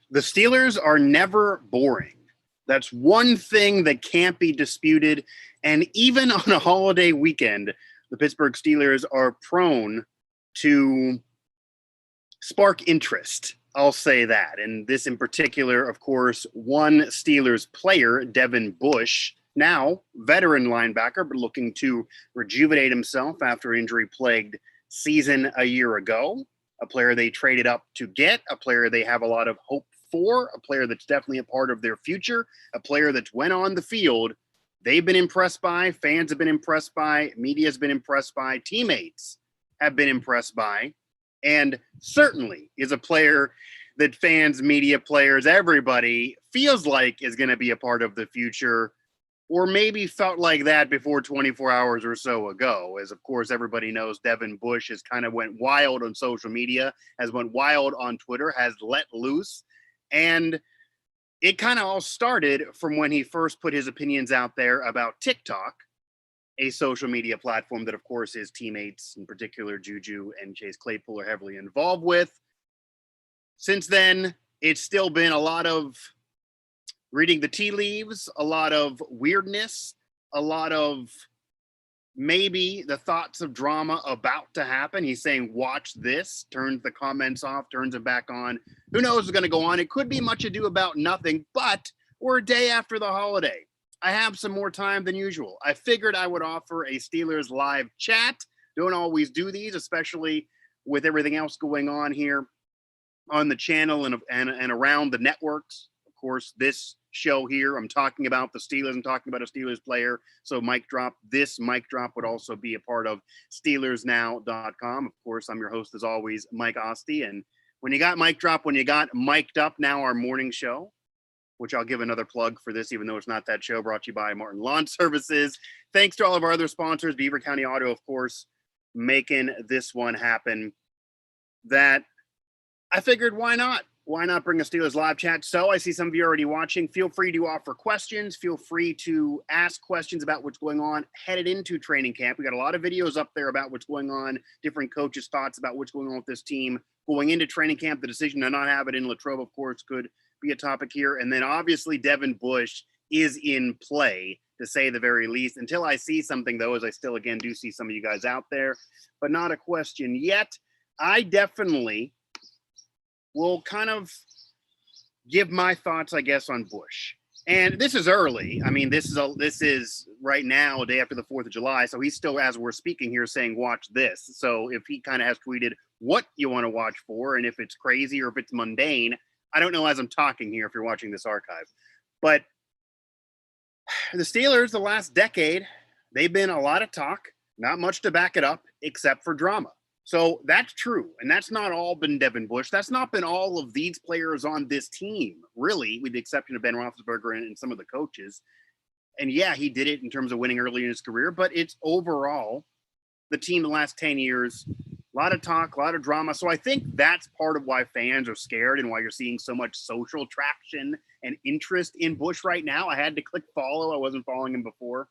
The Steelers are never boring. That's one thing that can't be disputed. And even on a holiday weekend, the Pittsburgh Steelers are prone to spark interest. I'll say that. And this in particular, of course, one Steelers player, Devin Bush, now veteran linebacker, but looking to rejuvenate himself after injury-plagued season a year ago. A player they traded up to get, a player they have a lot of hope for, a player that's definitely a part of their future, a player that's went on the field, they've been impressed by, fans have been impressed by, media has been impressed by, teammates have been impressed by, and certainly is a player that fans, media players, everybody feels like is going to be a part of the future, or maybe felt like that before 24 hours or so ago. As, of course, everybody knows, Devin Bush has kind of went wild on social media, has went wild on Twitter, has let loose. And it kind of all started from when he first put his opinions out there about TikTok, a social media platform that, of course, his teammates, in particular JuJu and Chase Claypool, are heavily involved with. Since then, it's still been a lot of reading the tea leaves, a lot of weirdness, a lot of maybe the thoughts of drama about to happen. He's saying, watch this, turns the comments off, turns them back on. Who knows what's going to go on? It could be much ado about nothing, but we're a day after the holiday. I have some more time than usual. I figured I would offer a Steelers live chat. Don't always do these, especially with everything else going on here on the channel and around the networks. Of course, this show here, I'm talking about the Steelers. I'm talking about a Steelers player. So this mic drop would also be a part of SteelersNow.com. Of course, I'm your host, as always, Mike Asti. And when you got mic drop, when you got mic'd up, now our morning show, which I'll give another plug for this, even though it's not that show, brought to you by Martin Lawn Services. Thanks to all of our other sponsors, Beaver County Auto, of course, making this one happen. That I figured, why not? Why not bring a Steelers live chat? So I see some of you already watching. Feel free to offer questions. Feel free to ask questions about what's going on headed into training camp. We got a lot of videos up there about what's going on, different coaches' thoughts about what's going on with this team going into training camp. The decision to not have it in Latrobe, of course, could be a topic here. And then obviously Devin Bush is in play, to say the very least. Until I see something, though, as I still, again, do see some of you guys out there, but not a question yet. I definitely will kind of give my thoughts, I guess, on Bush. And this is early. I mean, this is right now, day after the 4th of July. So he's still, as we're speaking here, saying, watch this. So if he kind of has tweeted what you want to watch for, and if it's crazy or if it's mundane, I don't know as I'm talking here if you're watching this archive. But the Steelers, the last decade, they've been a lot of talk, not much to back it up, except for drama. So that's true. And that's not all been Devin Bush. That's not been all of these players on this team, really, with the exception of Ben Roethlisberger and some of the coaches. And yeah, he did it in terms of winning early in his career, but it's overall the team the last 10 years, a lot of talk, a lot of drama. So I think that's part of why fans are scared and why you're seeing so much social traction and interest in Bush right now. I had to click follow. I wasn't following him before,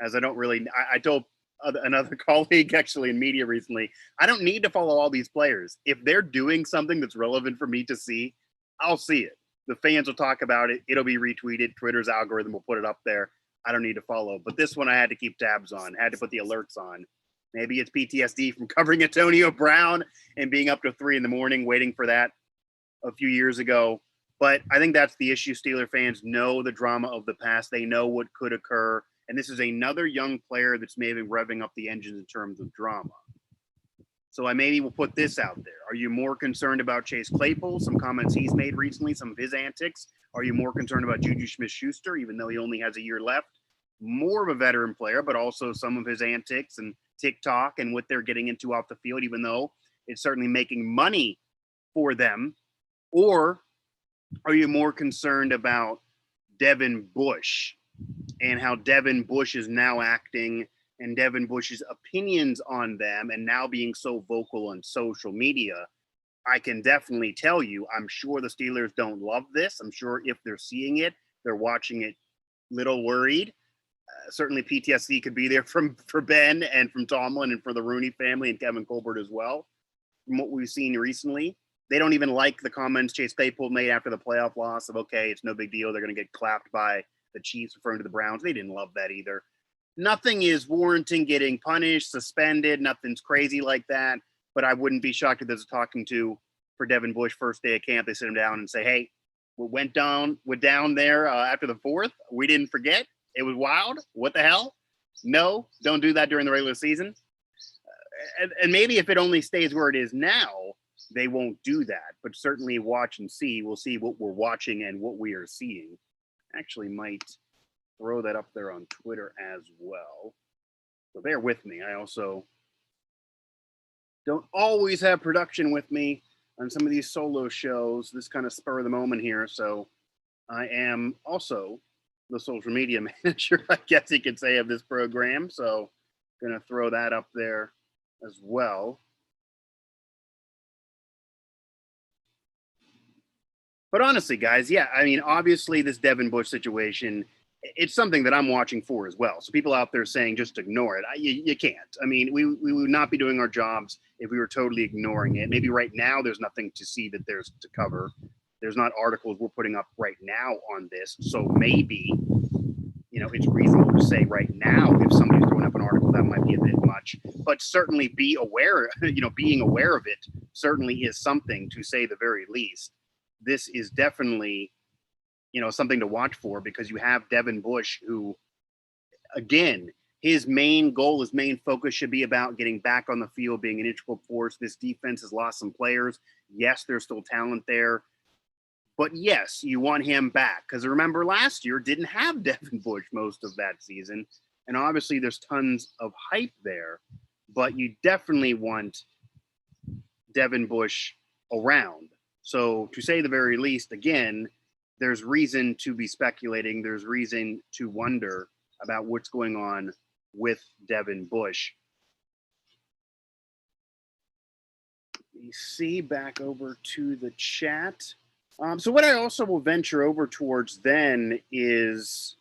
as I don't really, I told another colleague actually in media recently, I don't need to follow all these players. If they're doing something that's relevant for me to see, I'll see it. The fans will talk about it. It'll be retweeted. Twitter's algorithm will put it up there. I don't need to follow. But this one I had to keep tabs on, had to put the alerts on. Maybe it's PTSD from covering Antonio Brown and being up to 3 a.m, waiting for that a few years ago. But I think that's the issue. Steeler fans know the drama of the past. They know what could occur. And this is another young player that's maybe revving up the engines in terms of drama. So I maybe will put this out there. Are you more concerned about Chase Claypool, some comments he's made recently, some of his antics? Are you more concerned about JuJu Smith-Schuster, even though he only has a year left? More of a veteran player, but also some of his antics and TikTok and what they're getting into off the field, even though it's certainly making money for them. Or are you more concerned about Devin Bush and how Devin Bush is now acting and Devin Bush's opinions on them and now being so vocal on social media? I can definitely tell you, I'm sure the Steelers don't love this. I'm sure if they're seeing it, they're watching it little worried. Certainly PTSD could be there for Ben and from Tomlin and for the Rooney family and Kevin Colbert as well. From what we've seen recently, They don't even like the comments Chase Claypool made after the playoff loss of, okay, it's no big deal. They're going to get clapped by the Chiefs, referring to the Browns. They didn't love that either. Nothing is warranting getting punished, suspended. Nothing's crazy like that. But I wouldn't be shocked if there's a talking to for Devin Bush first day of camp. They sit him down and say, hey, we're down there after the 4th. We didn't forget. It was wild. What the hell? No, don't do that during the regular season. And maybe if it only stays where it is now, they won't do that. But certainly watch and see. We'll see what we're watching and what we are seeing. Actually might throw that up there on Twitter as well. So bear with me. I also don't always have production with me on some of these solo shows. This kind of spur of the moment here. So I am also the social media manager, I guess you could say, of this program. So going to throw that up there as well. But honestly, guys, yeah, I mean, obviously this Devin Bush situation, it's something that I'm watching for as well. So people out there saying just ignore it, you can't. I mean, we would not be doing our jobs if we were totally ignoring it. Maybe right now there's nothing to see that there's to cover. There's not articles we're putting up right now on this. So maybe, it's reasonable to say right now if somebody's throwing up an article, that might be a bit much. But certainly be aware, being aware of it certainly is something, to say the very least. This is definitely, something to watch for, because you have Devin Bush, who, again, his main goal, his main focus should be about getting back on the field, being an integral force. This defense has lost some players. Yes, there's still talent there. But yes, you want him back, because remember last year didn't have Devin Bush most of that season. And obviously there's tons of hype there, but you definitely want Devin Bush around. So to say the very least, again, there's reason to be speculating. There's reason to wonder about what's going on with Devin Bush. Let me see, back over to the chat. So what I also will venture over towards then is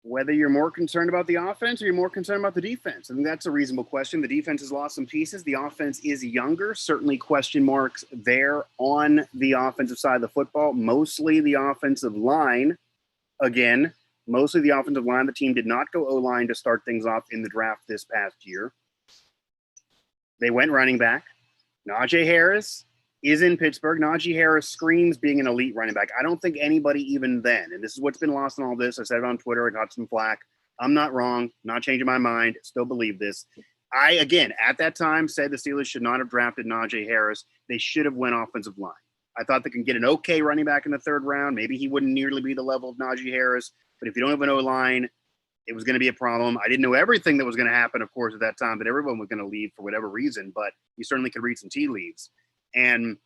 whether you're more concerned about the offense or you're more concerned about the defense. I think that's a reasonable question. The defense has lost some pieces. The offense is younger. Certainly question marks there on the offensive side of the football. Mostly the offensive line. Again, mostly the offensive line. The team did not go O-line to start things off in the draft this past year. They went running back. Najee Harris is in Pittsburgh. Najee Harris screams being an elite running back. I don't think anybody even then, and this is what's been lost in all this, I said it on Twitter, I got some flack. I'm not wrong, not changing my mind, still believe this. I, again, at that time, said the Steelers should not have drafted Najee Harris. They should have went offensive line. I thought they could get an okay running back in the 3rd round. Maybe he wouldn't nearly be the level of Najee Harris, but if you don't have an O-line, it was going to be a problem. I didn't know everything that was going to happen, of course, at that time, that everyone was going to leave for whatever reason, but you certainly could read some tea leaves. And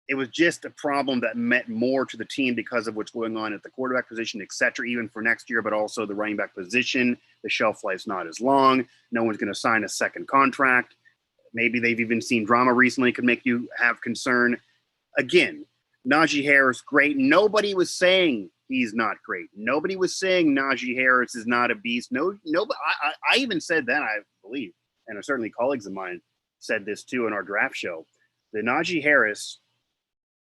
it was just a problem that meant more to the team because of what's going on at the quarterback position, et cetera, even for next year, but also the running back position. The shelf life's not as long. No one's going to sign a second contract. Maybe they've even seen drama recently could make you have concern. Again, Najee Harris, great. Nobody was saying he's not great. Nobody was saying Najee Harris is not a beast. No, I even said that, I believe, and certainly colleagues of mine said this too in our draft show. The Najee Harris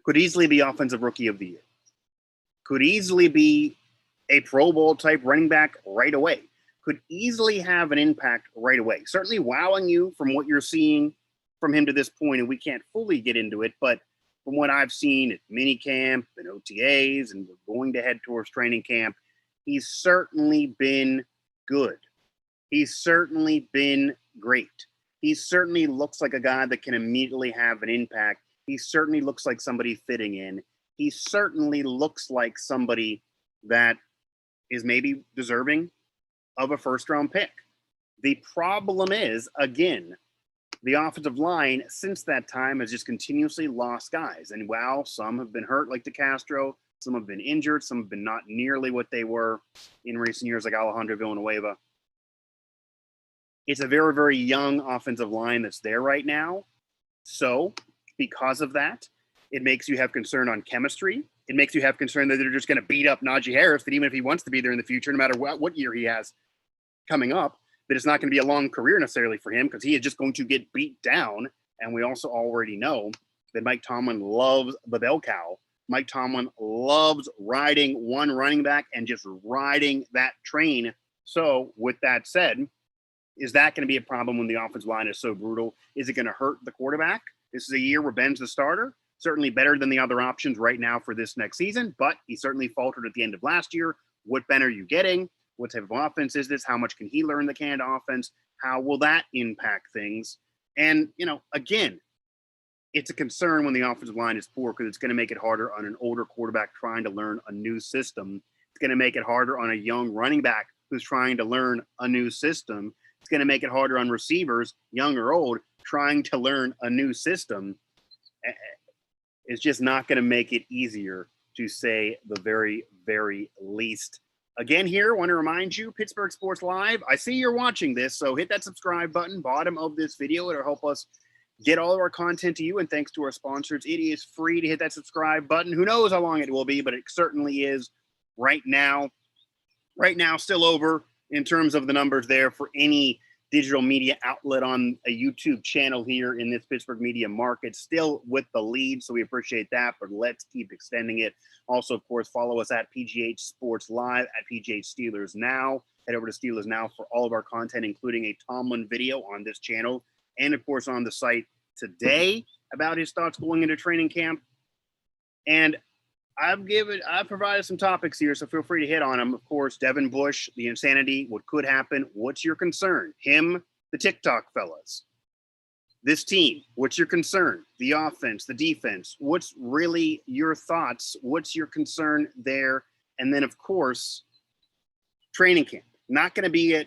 could easily be Offensive Rookie of the Year. Could easily be a Pro Bowl type running back right away. Could easily have an impact right away. Certainly wowing you from what you're seeing from him to this point, and we can't fully get into it, but from what I've seen at minicamp and OTAs and going to head towards training camp, he's certainly been good. He's certainly been great. He certainly looks like a guy that can immediately have an impact. He certainly looks like somebody fitting in. He certainly looks like somebody that is maybe deserving of a 1st-round pick. The problem is, again, the offensive line since that time has just continuously lost guys. And while some have been hurt, like DeCastro, some have been injured, some have been not nearly what they were in recent years, like Alejandro Villanueva. It's a very, very young offensive line that's there right now. So because of that, it makes you have concern on chemistry. It makes you have concern that they're just going to beat up Najee Harris, that even if he wants to be there in the future, no matter what year he has coming up, that it's not going to be a long career necessarily for him, because he is just going to get beat down. And we also already know that Mike Tomlin loves the bell cow. Mike Tomlin loves riding one running back and just riding that train. So with that said, is that going to be a problem when the offensive line is so brutal? Is it going to hurt the quarterback? This is a year where Ben's the starter. Certainly better than the other options right now for this next season, but he certainly faltered at the end of last year. What Ben are you getting? What type of offense is this? How much can he learn the Canada offense? How will that impact things? And, again, it's a concern when the offensive line is poor because it's going to make it harder on an older quarterback trying to learn a new system. It's going to make it harder on a young running back who's trying to learn a new system. It's going to make it harder on receivers, young or old, trying to learn a new system. It's just not going to make it easier, to say the very, very least. Again, here, I want to remind you, Pittsburgh Sports Live. I see you're watching this, so hit that subscribe button, bottom of this video. It'll help us get all of our content to you, and thanks to our sponsors. It is free to hit that subscribe button. Who knows how long it will be, but it certainly is right now. Right now, still over in terms of the numbers there for any digital media outlet on a YouTube channel here in this Pittsburgh media market, still with the lead. So we appreciate that, but let's keep extending it. Also, of course, follow us at PGH Sports Live, at PGH Steelers Now. Head over to Steelers Now for all of our content, including a Tomlin video on this channel. And of course, on the site today about his thoughts going into training camp. And I've provided some topics here, so feel free to hit on them. Of course, Devin Bush, the insanity, what could happen. What's your concern? Him, the TikTok fellas. This team, what's your concern? The offense, the defense. What's really your thoughts? What's your concern there? And then, of course, training camp. Not going to be at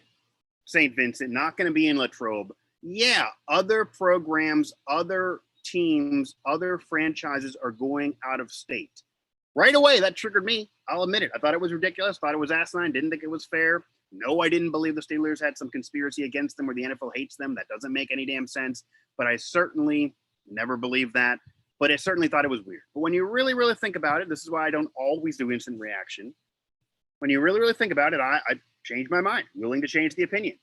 St. Vincent, not going to be in Latrobe. Yeah, other programs, other teams, other franchises are going out of state. Right away, that triggered me. I'll admit it. I thought it was ridiculous. Thought it was asinine. Didn't think it was fair. No, I didn't believe the Steelers had some conspiracy against them or the NFL hates them. That doesn't make any damn sense. But I certainly never believed that. But I certainly thought it was weird. But when you really, really think about it, this is why I don't always do instant reaction. When you really, really think about it, I changed my mind. Willing to change the opinion.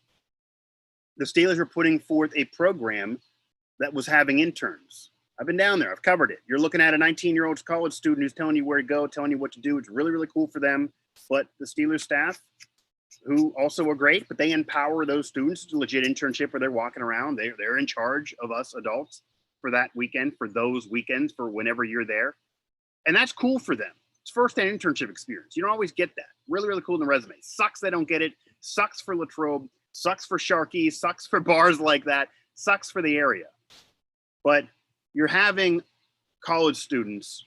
The Steelers were putting forth a program that was having interns. I've been down there. I've covered it. You're looking at a 19-year-old college student who's telling you where to go, telling you what to do. It's really, really cool for them. But the Steelers staff, who also are great, but they empower those students to legit internship where they're walking around. They're in charge of us adults for that weekend, for those weekends, for whenever you're there. And that's cool for them. It's first-hand internship experience. You don't always get that. Really, really cool in the resume. Sucks they don't get it. Sucks for Latrobe. Sucks for Sharky. Sucks for bars like that. Sucks for the area. But you're having college students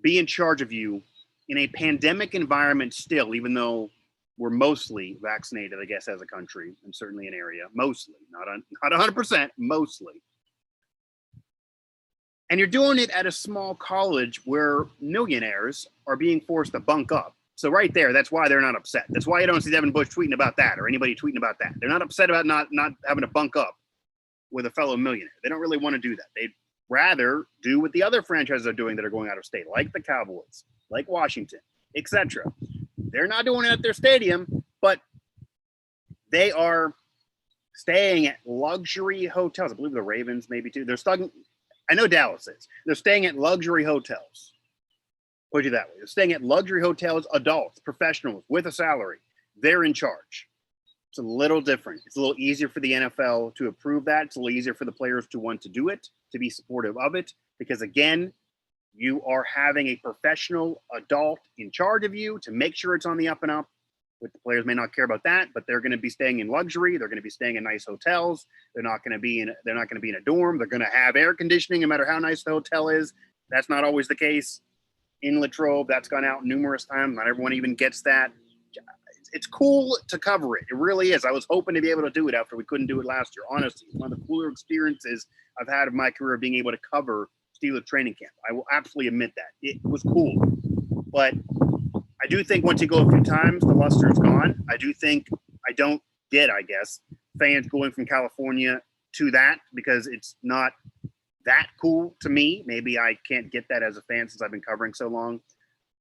be in charge of you in a pandemic environment still, even though we're mostly vaccinated, I guess, as a country, and certainly an area, mostly, not 100%, mostly. And you're doing it at a small college where millionaires are being forced to bunk up. So right there, that's why they're not upset. That's why you don't see Devin Bush tweeting about that or anybody tweeting about that. They're not upset about not having to bunk up with a fellow millionaire. They don't really want to do that. They'd rather do what the other franchises are doing that are going out of state, like the Cowboys, like Washington, etc. They're not doing it at their stadium, but they are staying at luxury hotels. I believe the Ravens maybe too. They're stuck. I know Dallas is. They're staying at luxury hotels. Put you that way. They're staying at luxury hotels, adults, professionals with a salary. They're in charge. It's a little different. It's a little easier for the NFL to approve that. It's a little easier for the players to want to do it, to be supportive of it. Because again, you are having a professional adult in charge of you to make sure it's on the up and up. But the players may not care about that, but they're going to be staying in luxury. They're going to be staying in nice hotels. They're not going to be in a dorm. They're going to have air conditioning no matter how nice the hotel is. That's not always the case in Latrobe. That's gone out numerous times. Not everyone even gets that. It's cool to cover it. It really is. I was hoping to be able to do it after we couldn't do it last year. Honestly, it's one of the cooler experiences I've had of my career, being able to cover Steelers training camp. I will absolutely admit that. It was cool. But I do think once you go a few times, the luster is gone. I don't get, I guess, fans going from California to that because it's not that cool to me. Maybe I can't get that as a fan since I've been covering so long.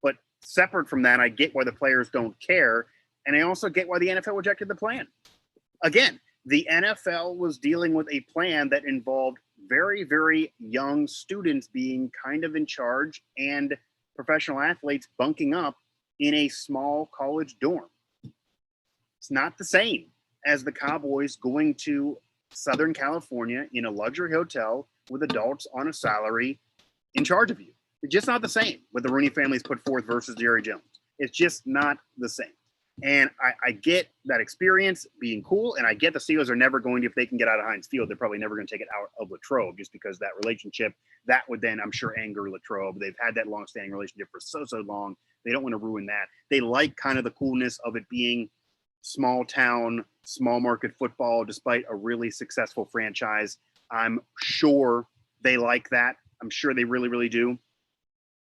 But separate from that, I get why the players don't care. And I also get why the NFL rejected the plan. Again, the NFL was dealing with a plan that involved very, very young students being kind of in charge and professional athletes bunking up in a small college dorm. It's not the same as the Cowboys going to Southern California in a luxury hotel with adults on a salary in charge of you. It's just not the same what the Rooney family's put forth versus Jerry Jones. It's just not the same. And I get that experience being cool, and I get the Steelers are never going to, if they can get out of Heinz Field, they're probably never going to take it out of Latrobe just because that relationship, that would then, I'm sure, anger Latrobe. They've had that long-standing relationship for so long. They don't want to ruin that. They like kind of the coolness of it being small town, small market football, despite a really successful franchise. I'm sure they like that. I'm sure they really, really do.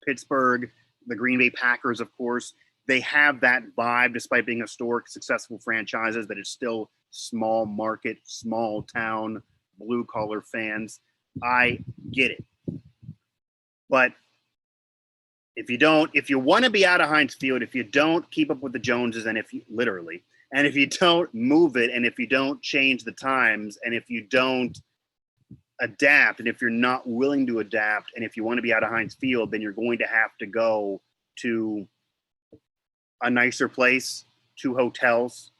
Pittsburgh, the Green Bay Packers, of course, they have that vibe despite being historic, successful franchises, that it's still small market, small town, blue collar fans. I get it. But if you want to be out of Heinz Field, if you don't keep up with the Joneses, and if you don't move it, and if you don't change the times, and if you don't adapt, and if you're not willing to adapt, and if you want to be out of Heinz Field, then you're going to have to go to a nicer place, to hotels.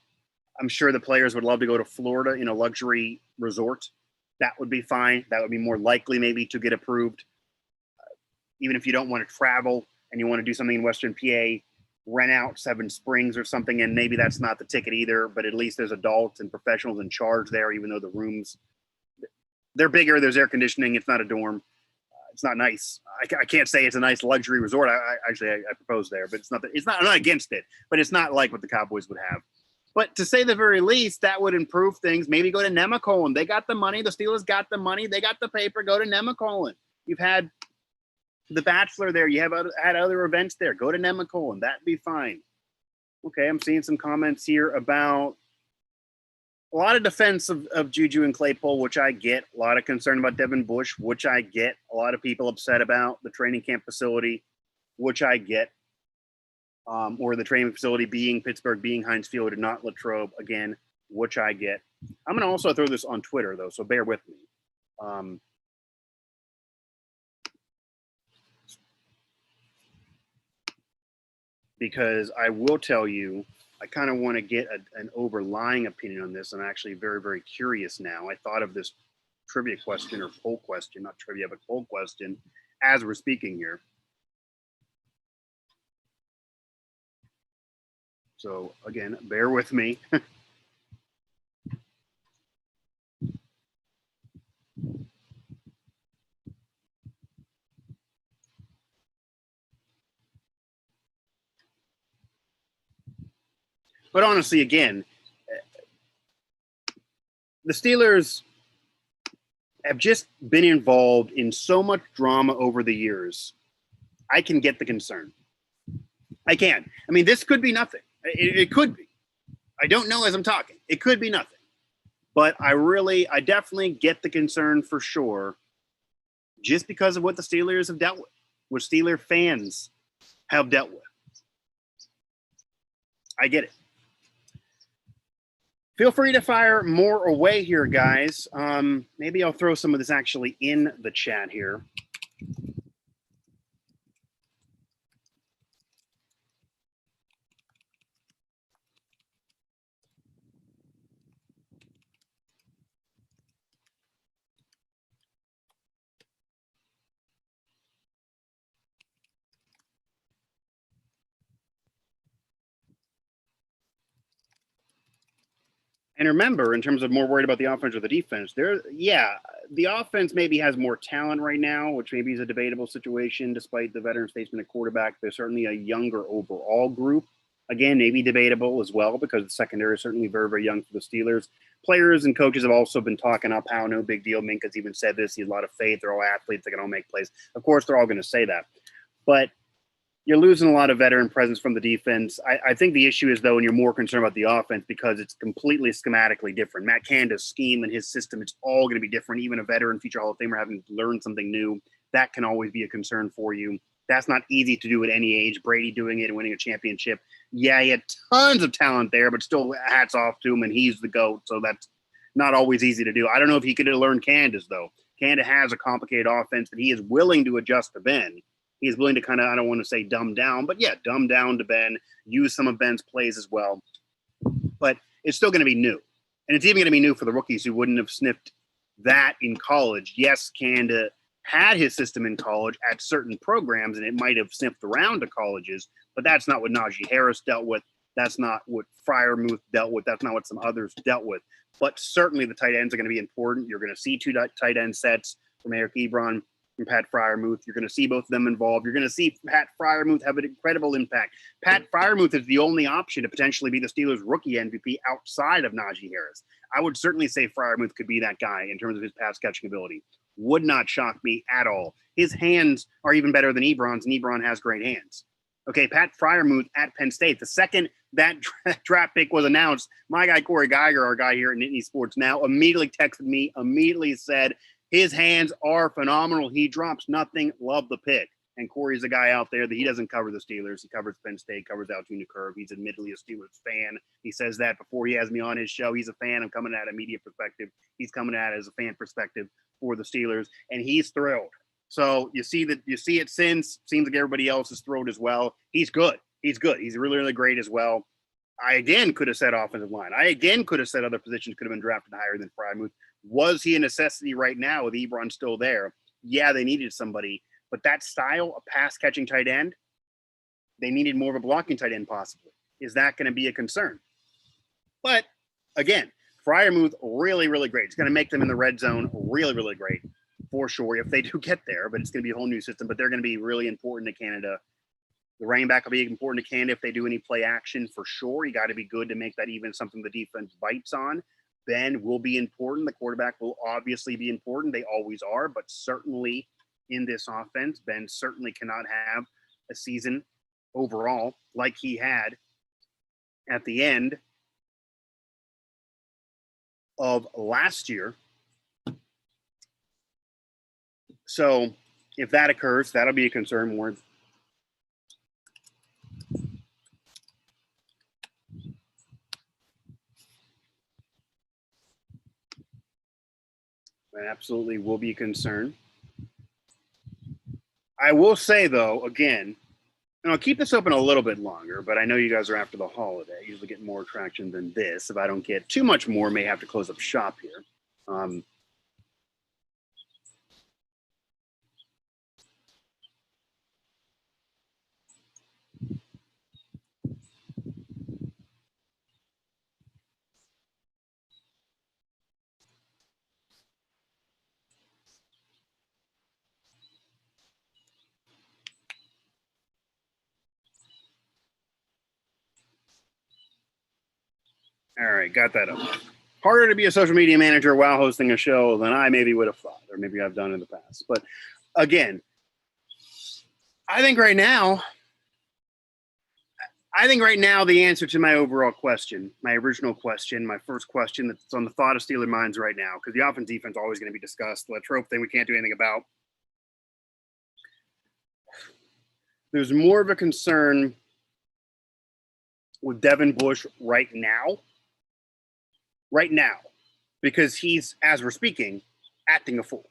I'm sure the players would love to go to Florida in a luxury resort. That would be fine. That would be more likely maybe to get approved. Even if you don't want to travel and you want to do something in Western PA, rent out Seven Springs or something, and maybe that's not the ticket either, but at least there's adults and professionals in charge there, even though the rooms, they're bigger, there's air conditioning, it's not a dorm. It's not nice. I can't say it's a nice luxury resort. I proposed there, but I'm not against it, but it's not like what the Cowboys would have. But to say the very least, that would improve things. Maybe go to Nemacolin. They got the money. The Steelers got the money. They got the paper. Go to Nemacolin. You've had The Bachelor there. You have had other events there. Go to Nemacolin. That'd be fine. Okay, I'm seeing some comments here about a lot of defense of JuJu and Claypool, which I get. A lot of concern about Devin Bush, which I get. A lot of people upset about the training camp facility, which I get. Or the training facility being Pittsburgh, being Heinz Field, and not Latrobe, again, which I get. I'm going to also throw this on Twitter, though, so bear with me. Because I will tell you, I kind of want to get an overlying opinion on this. I'm actually very, very curious now. I thought of this trivia question or poll question, not trivia, but poll question as we're speaking here. So again, bear with me. But honestly, again, the Steelers have just been involved in so much drama over the years. I can get the concern. I can. I mean, this could be nothing. It could be. I don't know as I'm talking. It could be nothing. But I definitely get the concern for sure, just because of what the Steelers have dealt with, what Steeler fans have dealt with. I get it. Feel free to fire more away here, guys. Maybe I'll throw some of this actually in the chat here. And remember, in terms of more worried about the offense or the defense, the offense maybe has more talent right now, which maybe is a debatable situation despite the veteran statesman at quarterback. There's certainly a younger overall group. Again, maybe debatable as well because the secondary is certainly very, very young for the Steelers. Players and coaches have also been talking up how no big deal. Minka's even said this. He has a lot of faith. They're all athletes. They can all make plays. Of course, they're all going to say that. But you're losing a lot of veteran presence from the defense. I think the issue is, though, when you're more concerned about the offense because it's completely schematically different. Matt Canada's scheme and his system, it's all going to be different. Even a veteran future Hall of Famer having to learn something new, that can always be a concern for you. That's not easy to do at any age. Brady doing it and winning a championship. Yeah, he had tons of talent there, but still hats off to him, and he's the GOAT, so that's not always easy to do. I don't know if he could have learned Candace, though. Canada has a complicated offense that he is willing to adjust to Ben. He is willing to kind of, I don't want to say dumb down, but yeah, dumb down to Ben, use some of Ben's plays as well. But it's still going to be new. And it's even going to be new for the rookies who wouldn't have sniffed that in college. Yes, Canada had his system in college at certain programs, and it might have sniffed around to colleges, but that's not what Najee Harris dealt with. That's not what Freiermuth dealt with. That's not what some others dealt with. But certainly the tight ends are going to be important. You're going to see 2 tight end sets from Eric Ebron, from Pat Freiermuth. You're going to see both of them involved. You're going to see Pat Freiermuth have an incredible impact. Pat Freiermuth is the only option to potentially be the Steelers' rookie MVP outside of Najee Harris. I would certainly say Freiermuth could be that guy in terms of his pass catching ability. Would not shock me at all. His hands are even better than Ebron's, and Ebron has great hands. Okay, Pat Freiermuth at Penn State. The second that draft pick was announced, my guy Corey Geiger, our guy here at Nittany Sports Now, immediately texted me, immediately said, his hands are phenomenal. He drops nothing. Love the pick. And Corey's a guy out there that he doesn't cover the Steelers. He covers Penn State, covers Altoona Curve. He's admittedly a Steelers fan. He says that before he has me on his show. He's a fan. I'm coming at a media perspective. He's coming at it as a fan perspective for the Steelers, and he's thrilled. So you see it since. Seems like everybody else is thrilled as well. He's good. He's good. He's really, really great as well. I again could have said offensive line. I again could have said other positions could have been drafted higher than Freiermuth. Was he a necessity right now with Ebron still there? Yeah, they needed somebody. But that style, a pass-catching tight end, they needed more of a blocking tight end possibly. Is that going to be a concern? But, again, Freiermuth, really, really great. It's going to make them in the red zone really, really great for sure if they do get there. But it's going to be a whole new system. But they're going to be really important to Canada. The running back will be important to Canada if they do any play action for sure. You got to be good to make that even something the defense bites on. Ben will be important. The quarterback will obviously be important. They always are, but certainly in this offense, Ben certainly cannot have a season overall like he had at the end of last year. So if that occurs, that'll be a concern more. That absolutely will be a concern. I will say, though, again, and I'll keep this open a little bit longer, but I know you guys are after the holiday. I usually get more traction than this. If I don't get too much more, may have to close up shop here. All right, got that up. Harder to be a social media manager while hosting a show than I maybe would have thought, or maybe I've done in the past. But again, I think right now the answer to my overall question, my original question, my first question that's on the thought of Steeler minds right now, because the offense defense is always going to be discussed. The Latrobe thing we can't do anything about. There's more of a concern with Devin Bush right now, because he's, as we're speaking, acting a fool.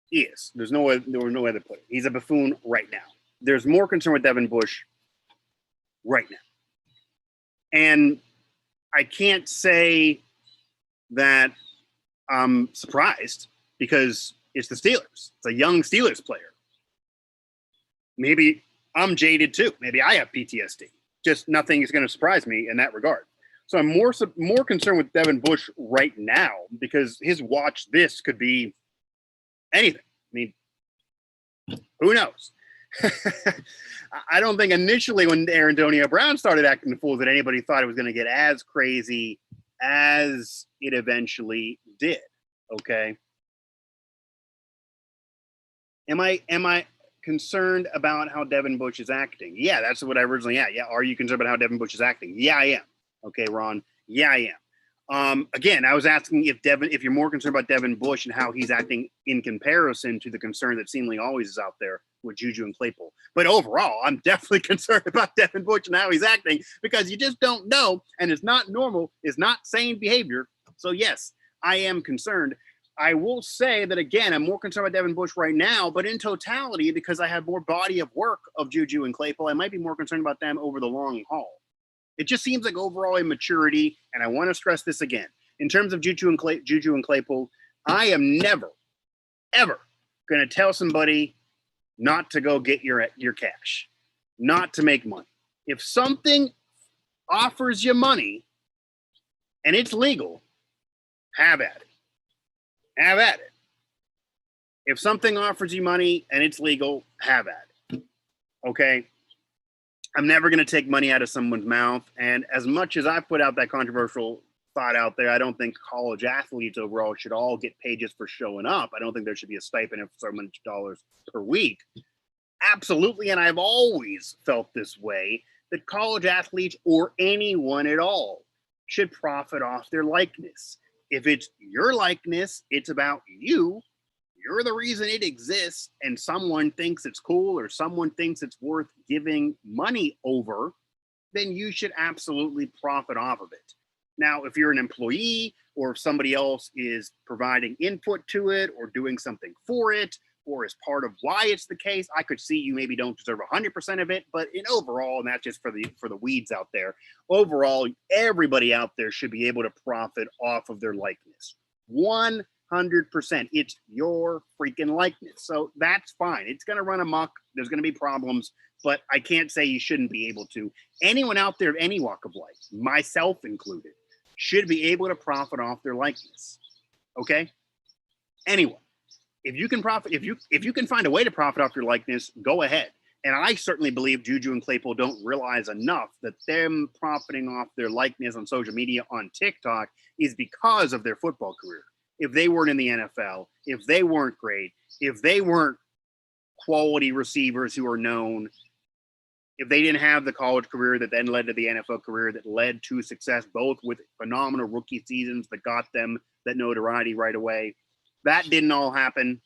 He is. There was no way to put it. He's a buffoon right now. There's more concern with Devin Bush right now. And I can't say that I'm surprised because it's the Steelers. It's a young Steelers player. Maybe I'm jaded too. Maybe I have PTSD. Just nothing is going to surprise me in that regard. So I'm more concerned with Devin Bush right now because his watch this could be anything. I mean, who knows? I don't think initially when Antonio Brown started acting the fool that anybody thought it was going to get as crazy as it eventually did. Okay. Am I concerned about how Devin Bush is acting? Yeah, that's what I originally had. Yeah, are you concerned about how Devin Bush is acting? Yeah, I am. Okay, Ron. Yeah, I am. Again, I was asking if you're more concerned about Devin Bush and how he's acting in comparison to the concern that seemingly always is out there with JuJu and Claypool. But overall, I'm definitely concerned about Devin Bush and how he's acting because you just don't know, and it's not normal, it's not sane behavior. So yes, I am concerned. I will say that, again, I'm more concerned about Devin Bush right now, but in totality, because I have more body of work of JuJu and Claypool, I might be more concerned about them over the long haul. It just seems like overall immaturity, and I want to stress this again. In terms of JuJu and Claypool, I am never, ever going to tell somebody not to go get your cash, not to make money. If something offers you money and it's legal, have at it. Have at it. If something offers you money and it's legal, have at it. Okay? I'm never going to take money out of someone's mouth. And as much as I put out that controversial thought out there, I don't think college athletes overall should all get paid just for showing up. I don't think there should be a stipend of so much dollars per week. Absolutely. And I've always felt this way, that college athletes or anyone at all should profit off their likeness. If it's your likeness, it's about you. You're the reason it exists, and someone thinks it's cool or someone thinks it's worth giving money over, then you should absolutely profit off of it. Now, if you're an employee or if somebody else is providing input to it or doing something for it, or as part of why it's the case, I could see you maybe don't deserve 100% of it, but in overall, and that's just for the weeds out there, overall, everybody out there should be able to profit off of their likeness. 100%. It's your freaking likeness. So that's fine. It's going to run amok. There's going to be problems, but I can't say you shouldn't be able to. Anyone out there of any walk of life, myself included, should be able to profit off their likeness. Okay? Anyone. If you can profit, if you can find a way to profit off your likeness, go ahead. And I certainly believe JuJu and Claypool don't realize enough that them profiting off their likeness on social media on TikTok is because of their football career. If they weren't in the NFL, if they weren't great, if they weren't quality receivers who are known, if they didn't have the college career that then led to the NFL career that led to success, both with phenomenal rookie seasons that got them that notoriety right away, that didn't all happen,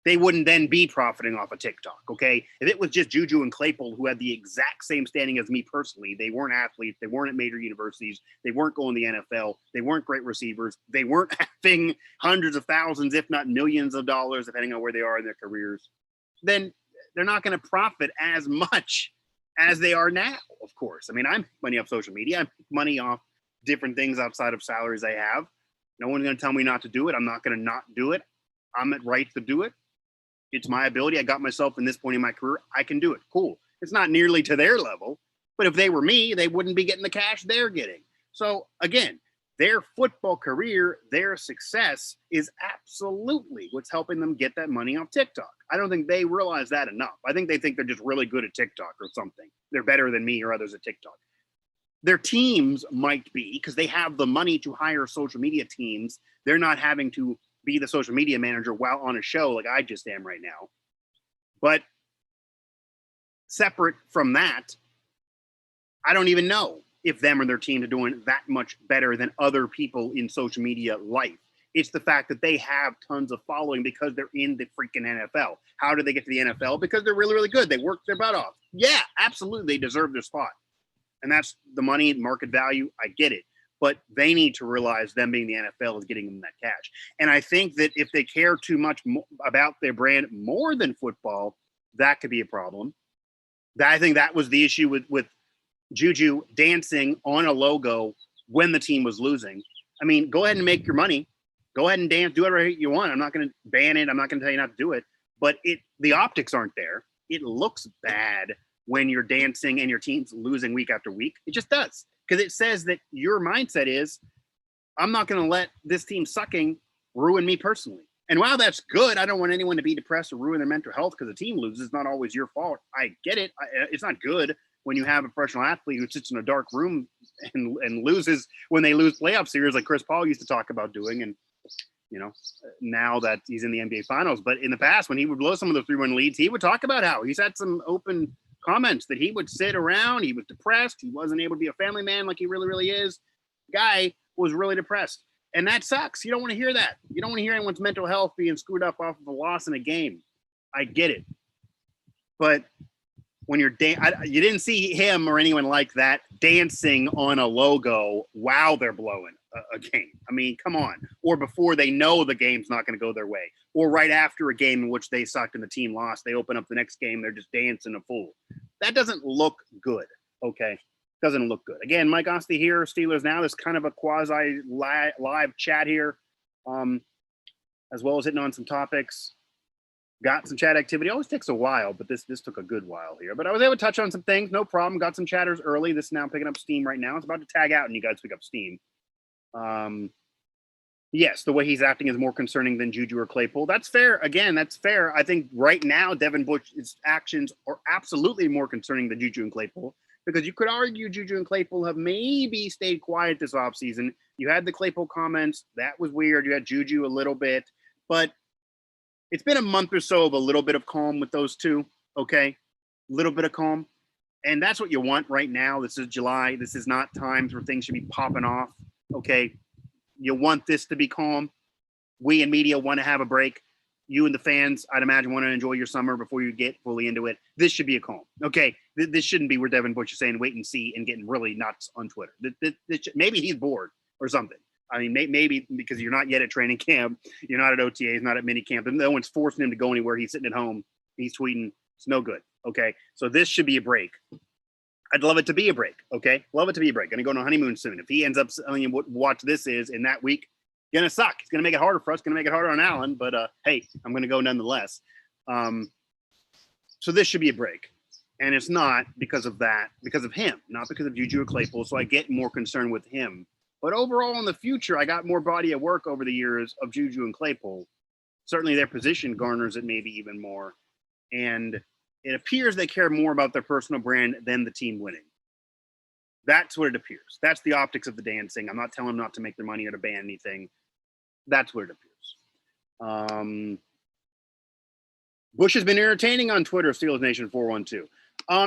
they wouldn't then be profiting off of TikTok, okay? If it was just JuJu and Claypool who had the exact same standing as me personally, they weren't athletes, they weren't at major universities, they weren't going to the NFL, they weren't great receivers, they weren't having hundreds of thousands, if not millions of dollars, depending on where they are in their careers, then they're not going to profit as much as they are now, of course. I mean, I make money off social media. I make money off different things outside of salaries I have. No one's going to tell me not to do it. I'm not going to not do it. I'm at right to do it. It's my ability. I got myself in this point in my career. I can do it. Cool. It's not nearly to their level, but if they were me, they wouldn't be getting the cash they're getting. So again, their football career, their success is absolutely what's helping them get that money off TikTok. I don't think they realize that enough. I think they think they're just really good at TikTok or something. They're better than me or others at TikTok. Their teams might be, because they have the money to hire social media teams. They're not having to be the social media manager while on a show like I just am right now. But separate from that, I don't even know if them or their teams are doing that much better than other people in social media life. It's the fact that they have tons of following because they're in the freaking NFL. How did they get to the NFL? Because they're really, really good. They worked their butt off. Yeah, absolutely. They deserve their spot. And that's the money, market value. I get it. But they need to realize them being the NFL is getting them that cash. And I think that if they care too much about their brand more than football, that could be a problem. I think that was the issue with JuJu dancing on a logo when the team was losing. I mean, go ahead and make your money. Go ahead and dance. Do whatever you want. I'm not going to ban it. I'm not going to tell you not to do it. But the optics aren't there. It looks bad when you're dancing and your team's losing week after week. It just does. Because it says that your mindset is, I'm not going to let this team sucking ruin me personally. And while that's good, I don't want anyone to be depressed or ruin their mental health because the team loses. It's not always your fault. I get it. It's not good when you have a professional athlete who sits in a dark room and loses when they lose playoff series like Chris Paul used to talk about doing. And, you know, now that he's in the NBA Finals. But in the past, when he would blow some of the 3-1 leads, he would talk about how he's had some open comments that he would sit around. He was depressed. He wasn't able to be a family man like he really, really is. Guy was really depressed. And that sucks. You don't want to hear that. You don't want to hear anyone's mental health being screwed up off of a loss in a game. I get it. But when you're you didn't see him or anyone like that dancing on a logo while they're blowing a game. I mean, come on. Or before they know the game's not going to go their way. Or right after a game in which they sucked and the team lost, they open up the next game, they're just dancing a fool. That doesn't look good, okay? Doesn't look good. Again, Mike Asti here, Steelers Now. This kind of a quasi-live chat here, as well as hitting on some topics. Got some chat activity. It always takes a while, but this took a good while here. But I was able to touch on some things, no problem. Got some chatters early. This is now picking up steam right now. It's about to tag out and you guys pick up steam. Yes, the way he's acting is more concerning than JuJu or Claypool. That's fair. Again, that's fair. I think right now, Devin Bush's actions are absolutely more concerning than JuJu and Claypool, because you could argue JuJu and Claypool have maybe stayed quiet this offseason. You had the Claypool comments. That was weird. You had JuJu a little bit, but it's been a month or so of a little bit of calm with those two, okay? A little bit of calm. And that's what you want right now. This is July. This is not times where things should be popping off, okay? You want this to be calm. We in media want to have a break. You and the fans, I'd imagine, want to enjoy your summer before you get fully into it. This should be a calm, okay? This shouldn't be where Devin Bush is saying wait and see and getting really nuts on Twitter. Maybe he's bored or something. I mean, maybe because you're not yet at training camp, you're not at OTAs, not at mini camp, and no one's forcing him to go anywhere. He's sitting at home, he's tweeting. It's no good. Okay, so this should be a break. I'd love it to be a break. Okay, love it to be a break. Going to go on a honeymoon soon. If he ends up telling you what this is in that week, gonna suck. It's gonna make it harder for us. Gonna make it harder on Allen. But hey, I'm gonna go nonetheless. So this should be a break, and it's not because of that, because of him, not because of JuJu or Claypool. So I get more concerned with him. But overall, in the future, I got more body of work over the years of JuJu and Claypool. Certainly their position garners it maybe even more. And it appears they care more about their personal brand than the team winning. That's what it appears. That's the optics of the dancing. I'm not telling them not to make their money or to ban anything. That's what it appears. Bush has been entertaining on Twitter, Steelers Nation 412.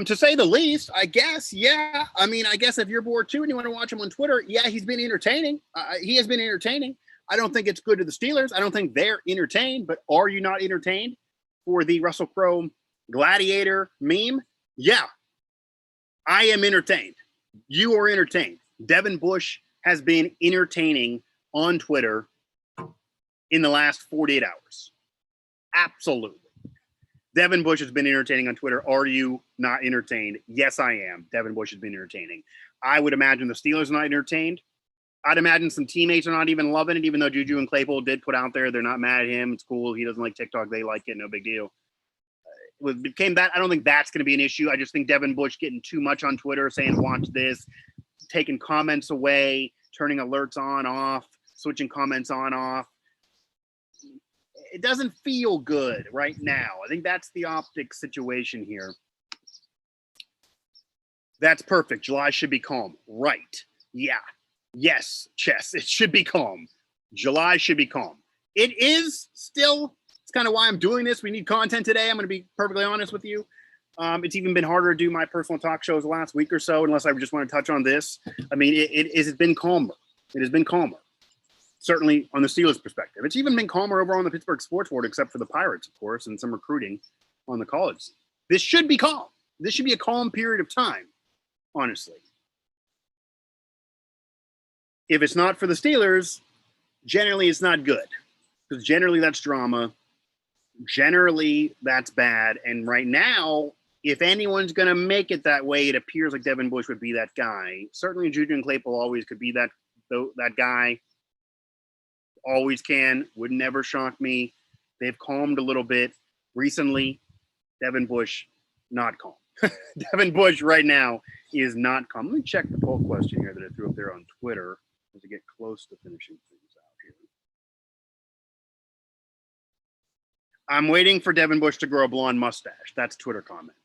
To say the least, I guess, yeah. I mean, I guess if you're bored too and you want to watch him on Twitter, yeah, he's been entertaining. He has been entertaining. I don't think it's good to the Steelers. I don't think they're entertained, but are you not entertained for the Russell Crowe gladiator meme? Yeah, I am entertained. You are entertained. Devin Bush has been entertaining on Twitter in the last 48 hours. Absolutely. Devin Bush has been entertaining on Twitter. Are you not entertained? Yes, I am. Devin Bush has been entertaining. I would imagine the Steelers are not entertained. I'd imagine some teammates are not even loving it, even though JuJu and Claypool did put out there they're not mad at him. It's cool. He doesn't like TikTok. They like it. No big deal. It became that. I don't think that's going to be an issue. I just think Devin Bush getting too much on Twitter, saying watch this, taking comments away, turning alerts on, off, switching comments on, off. It doesn't feel good right now. I think that's the optic situation here. That's perfect. July should be calm. Right. Yeah. Yes, Chess. It should be calm. July should be calm. It is still. It's kind of why I'm doing this. We need content today. I'm going to be perfectly honest with you. It's even been harder to do my personal talk shows the last week or so, unless I just want to touch on this. I mean, it's been calmer. It has been calmer. Certainly on the Steelers' perspective. It's even been calmer over on the Pittsburgh sports world, except for the Pirates, of course, and some recruiting on the college. This should be calm. This should be a calm period of time, honestly. If it's not for the Steelers, generally it's not good. Because generally that's drama. Generally that's bad. And right now, if anyone's going to make it that way, it appears like Devin Bush would be that guy. Certainly JuJu and Claypool always could be that guy. Always can. Would never shock me. They've calmed a little bit recently. Devin Bush, not calm. Devin Bush right now is not calm. Let me check the poll question here that I threw up there on Twitter as I get close to finishing things out here. I'm waiting for Devin Bush to grow a blonde mustache. That's a Twitter comment.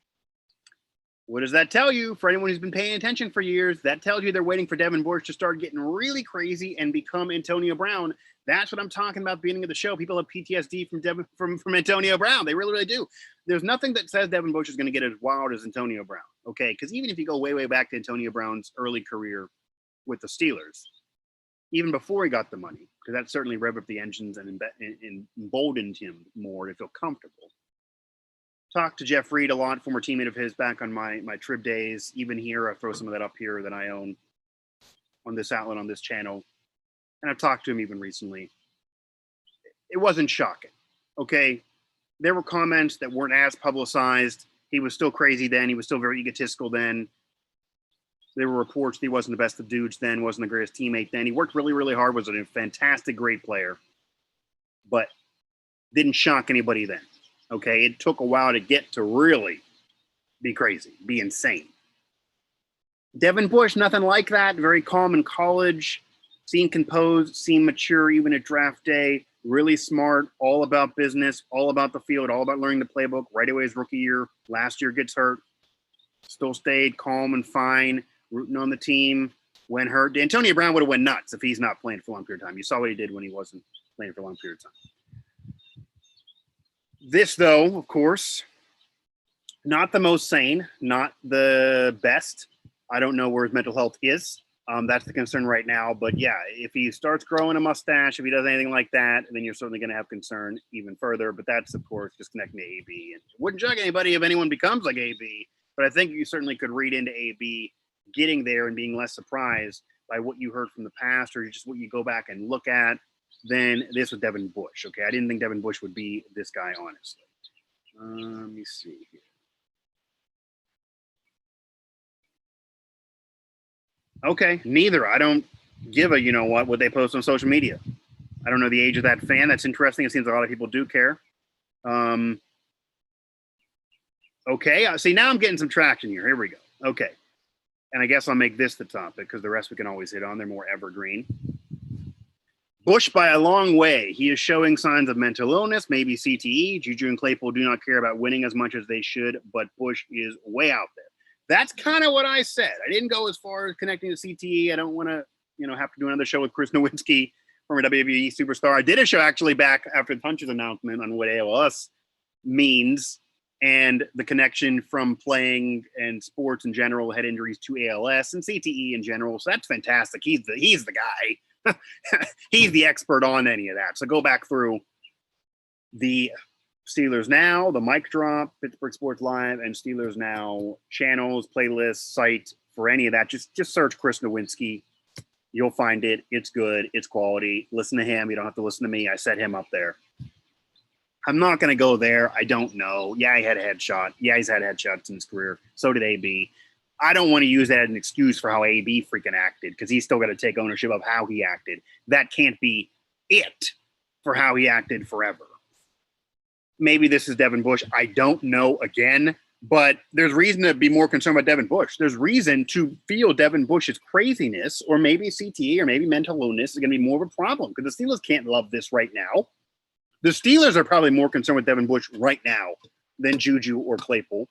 What does that tell you? For anyone who's been paying attention for years, that tells you they're waiting for Devin Bush to start getting really crazy and become Antonio Brown. That's what I'm talking about at the beginning of the show. People have PTSD from Antonio Brown. They really, really do. There's nothing that says Devin Bush is going to get as wild as Antonio Brown, okay? Because even if you go way, way back to Antonio Brown's early career with the Steelers, even before he got the money, because that certainly revved up the engines and emboldened him more to feel comfortable. Talked to Jeff Reed a lot, former teammate of his, back on my Trib days. Even here, I throw some of that up here that I own on this outlet, on this channel. and I've talked to him even recently, it wasn't shocking. Okay. There were comments that weren't as publicized. He was still crazy then. He was still very egotistical then. There were reports that he wasn't the best of dudes then, wasn't the greatest teammate then. He worked really, really hard, was a fantastic, great player, but didn't shock anybody then. Okay. It took a while to get to really be crazy, be insane. Devin Bush, nothing like that. Very calm in college, seemed composed, seemed mature even at draft day. Really smart, all about business, all about the field, all about learning the playbook. Right away his rookie year. Last year gets hurt. Still stayed calm and fine, rooting on the team when hurt. Antonio Brown would have went nuts if he's not playing for a long period of time. You saw what he did when he wasn't playing for a long period of time. This, though, of course, not the most sane, not the best. I don't know where his mental health is. That's the concern right now. But yeah, if he starts growing a mustache, if he does anything like that, then you're certainly going to have concern even further. But that's, of course, just connecting to AB. And it wouldn't shock anybody if anyone becomes like AB. But I think you certainly could read into AB getting there and being less surprised by what you heard from the past or just what you go back and look at than this with Devin Bush. Okay, I didn't think Devin Bush would be this guy, honestly. Let me see here. Okay, neither. I don't give a what they post on social media. I don't know the age of that fan. That's interesting. It seems a lot of people do care. Okay, see, now I'm getting some traction here. Here we go. Okay, and I guess I'll make this the topic because the rest we can always hit on. They're more evergreen. Bush by a long way. He is showing signs of mental illness, maybe CTE. JuJu and Claypool do not care about winning as much as they should, but Bush is way out there. That's kind of what I said. I didn't go as far as connecting to CTE. I don't want to, have to do another show with Chris Nowinski, former WWE superstar. I did a show actually back after the Punches announcement on what ALS means and the connection from playing and sports in general, head injuries to ALS and CTE in general. So that's fantastic. He's the guy. He's the expert on any of that. So go back through the Steelers Now, the Mic Drop, Pittsburgh Sports Live, and Steelers Now channels, playlists, site for any of that. Just search Chris Nowinski. You'll find it. It's good. It's quality. Listen to him. You don't have to listen to me. I set him up there. I'm not going to go there. I don't know. Yeah, he had a headshot. Yeah, he's had headshots in his career. So did AB. I don't want to use that as an excuse for how AB freaking acted because he's still got to take ownership of how he acted. That can't be it for how he acted forever. Maybe this is Devin Bush. I don't know again, but there's reason to be more concerned about Devin Bush. There's reason to feel Devin Bush's craziness or maybe CTE or maybe mental illness is going to be more of a problem because the Steelers can't love this right now. The Steelers are probably more concerned with Devin Bush right now than JuJu or Claypool.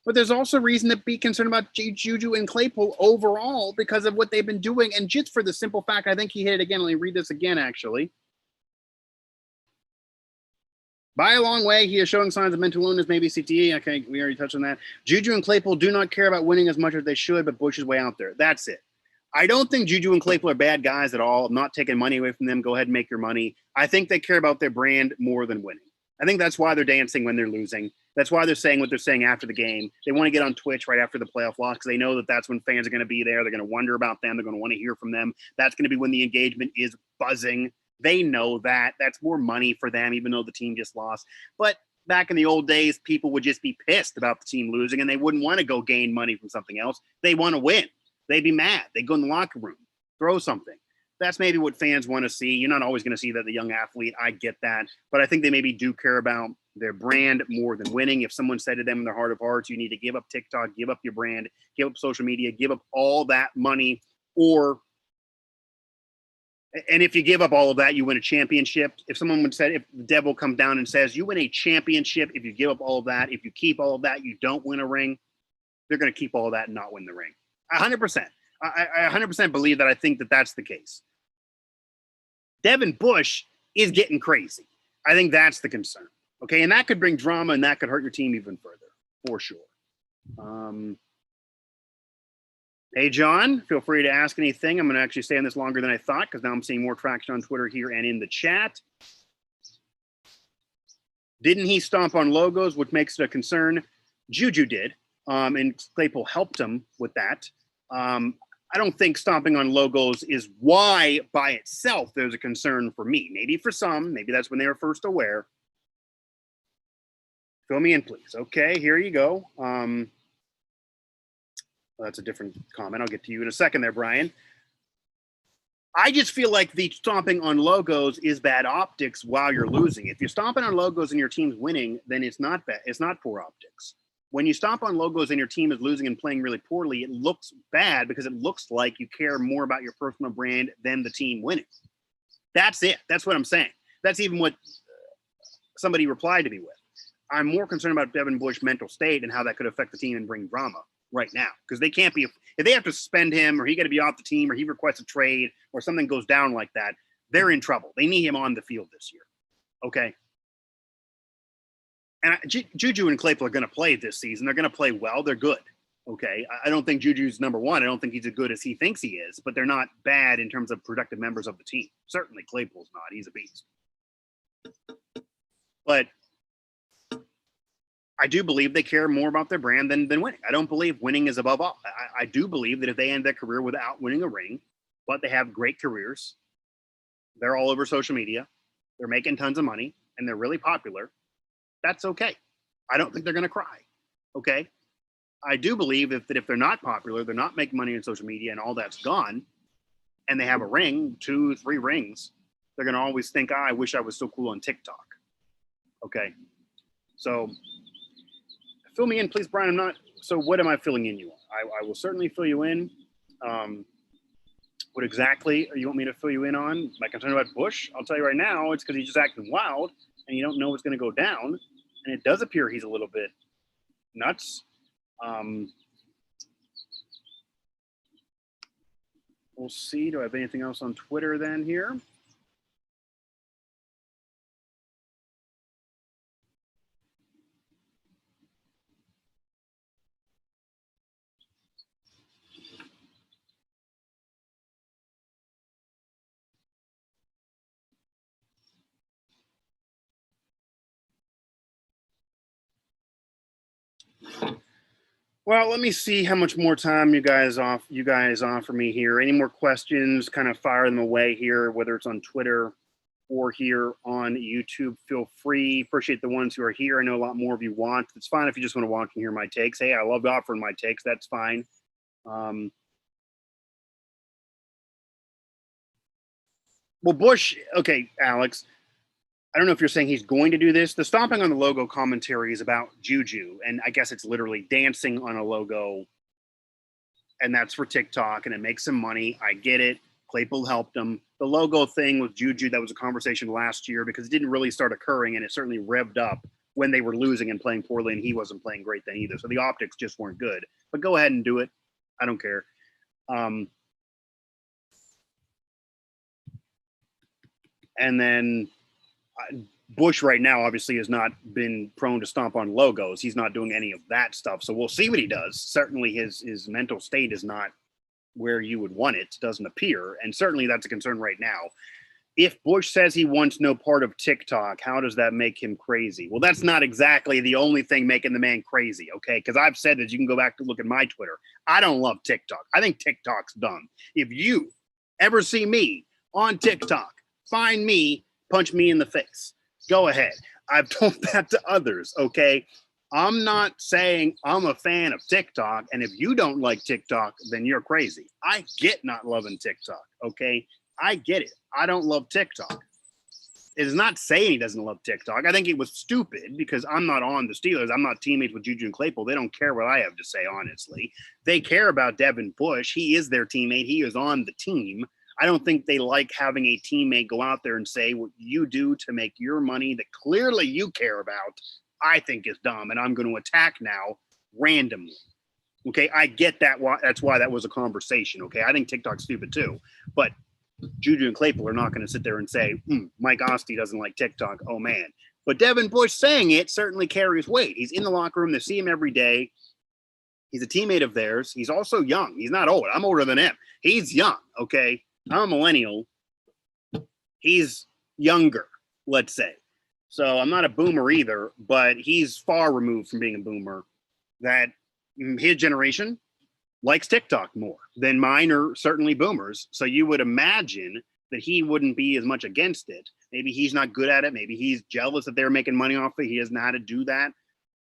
But there's also reason to be concerned about JuJu and Claypool overall because of what they've been doing. And just for the simple fact, I think he hit it again. Let me read this again, actually. By a long way, he is showing signs of mental illness, maybe CTE. Okay, we already touched on that. JuJu and Claypool do not care about winning as much as they should, but Bush is way out there. That's it. I don't think JuJu and Claypool are bad guys at all. I'm not taking money away from them. Go ahead and make your money. I think they care about their brand more than winning. I think that's why they're dancing when they're losing. That's why they're saying what they're saying after the game. They want to get on Twitch right after the playoff loss because they know that that's when fans are going to be there. They're going to wonder about them. They're going to want to hear from them. That's going to be when the engagement is buzzing. They know that. That's more money for them, even though the team just lost. But back in the old days, people would just be pissed about the team losing, and they wouldn't want to go gain money from something else. They want to win. They'd be mad. They'd go in the locker room, throw something. That's maybe what fans want to see. You're not always going to see that the young athlete. I get that. But I think they maybe do care about their brand more than winning. If someone said to them in their heart of hearts, you need to give up TikTok, give up your brand, give up social media, give up all that money, and if you give up all of that, you win a championship. If someone would say, if the devil comes down and says, you win a championship, if you give up all of that, if you keep all of that, you don't win a ring, they're going to keep all of that and not win the ring. 100%. I 100% believe that. I think that that's the case. Devin Bush is getting crazy. I think that's the concern. Okay, and that could bring drama and that could hurt your team even further, for sure. Hey, John, feel free to ask anything. I'm going to actually stay on this longer than I thought because now I'm seeing more traction on Twitter here and in the chat. Didn't he stomp on logos, which makes it a concern? JuJu did, and Claypool helped him with that. I don't think stomping on logos is why by itself there's a concern for me. Maybe for some, maybe that's when they were first aware. Fill me in, please. Okay, here you go. Well, that's a different comment. I'll get to you in a second there, Brian. I just feel like the stomping on logos is bad optics while you're losing. If you're stomping on logos and your team's winning, then it's not bad. It's not poor optics. When you stomp on logos and your team is losing and playing really poorly, it looks bad because it looks like you care more about your personal brand than the team winning. That's it. That's what I'm saying. That's even what somebody replied to me with. I'm more concerned about Devin Bush's mental state and how that could affect the team and bring drama right now, because they can't be, if they have to suspend him or he got to be off the team or he requests a trade or something goes down like that, they're in trouble. They need him on the field this year. Okay. And JuJu and Claypool are going to play this season. They're going to play well. They're good. Okay. I don't think JuJu's number one. I don't think he's as good as he thinks he is, but they're not bad in terms of productive members of the team. Certainly Claypool's not. He's a beast. But I do believe they care more about their brand than winning. I don't believe winning is above all. I do believe that if they end their career without winning a ring, but they have great careers, they're all over social media, they're making tons of money, and they're really popular, that's okay. I don't think they're going to cry, okay? I do believe that if they're not popular, they're not making money on social media and all that's gone, and they have a ring, 2, 3 rings, they're going to always think, I wish I was so cool on TikTok, okay? So fill me in, please, Brian. I'm not. So what am I filling in you on? I will certainly fill you in. What exactly you want me to fill you in on? My concern about Bush? I'll tell you right now, it's because he's just acting wild and you don't know what's going to go down. And it does appear he's a little bit nuts. We'll see. Do I have anything else on Twitter then here? Well, let me see how much more time you guys offer me here. Any more questions? Kind of fire them away here, whether it's on Twitter or here on YouTube. Feel free. Appreciate the ones who are here. I know a lot more of you want. It's fine if you just want to watch and hear my takes. Hey, I love offering my takes. That's fine. Well, Bush. Okay, Alex. I don't know if you're saying he's going to do this. The stomping on the logo commentary is about JuJu, and I guess it's literally dancing on a logo, and that's for TikTok, and it makes some money. I get it. Claypool helped him. The logo thing with JuJu, that was a conversation last year because it didn't really start occurring, and it certainly revved up when they were losing and playing poorly, and he wasn't playing great then either. So the optics just weren't good. But go ahead and do it. I don't care. And then Bush right now obviously has not been prone to stomp on logos. He's not doing any of that stuff. So we'll see what he does. Certainly his mental state is not where you would want it, doesn't appear. And certainly that's a concern right now. If Bush says he wants no part of TikTok, how does that make him crazy? Well, that's not exactly the only thing making the man crazy, okay? Because I've said that you can go back to look at my Twitter. I don't love TikTok. I think TikTok's dumb. If you ever see me on TikTok, find me, punch me in the face. Go ahead. I've told that to others, okay? I'm not saying I'm a fan of TikTok, and if you don't like TikTok, then you're crazy. I get not loving TikTok, okay? I get it. I don't love TikTok. It is not saying he doesn't love TikTok. I think it was stupid because I'm not on the Steelers. I'm not teammates with JuJu and Claypool. They don't care what I have to say, honestly. They care about Devin Bush. He is their teammate. He is on the team. I don't think they like having a teammate go out there and say what you do to make your money that clearly you care about, I think is dumb, and I'm going to attack now randomly. Okay, I get that. That's why that was a conversation, okay? I think TikTok's stupid too. But JuJu and Claypool are not going to sit there and say, Mike Asti doesn't like TikTok. Oh, man. But Devin Bush saying it certainly carries weight. He's in the locker room. They see him every day. He's a teammate of theirs. He's also young. He's not old. I'm older than him. He's young, okay? I'm a millennial. He's younger, let's say. So I'm not a boomer either, but he's far removed from being a boomer. That his generation, likes TikTok more than mine or certainly Boomer's. So you would imagine that he wouldn't be as much against it. Maybe he's not good at it. Maybe he's jealous that they're making money off it. He doesn't know how to do that.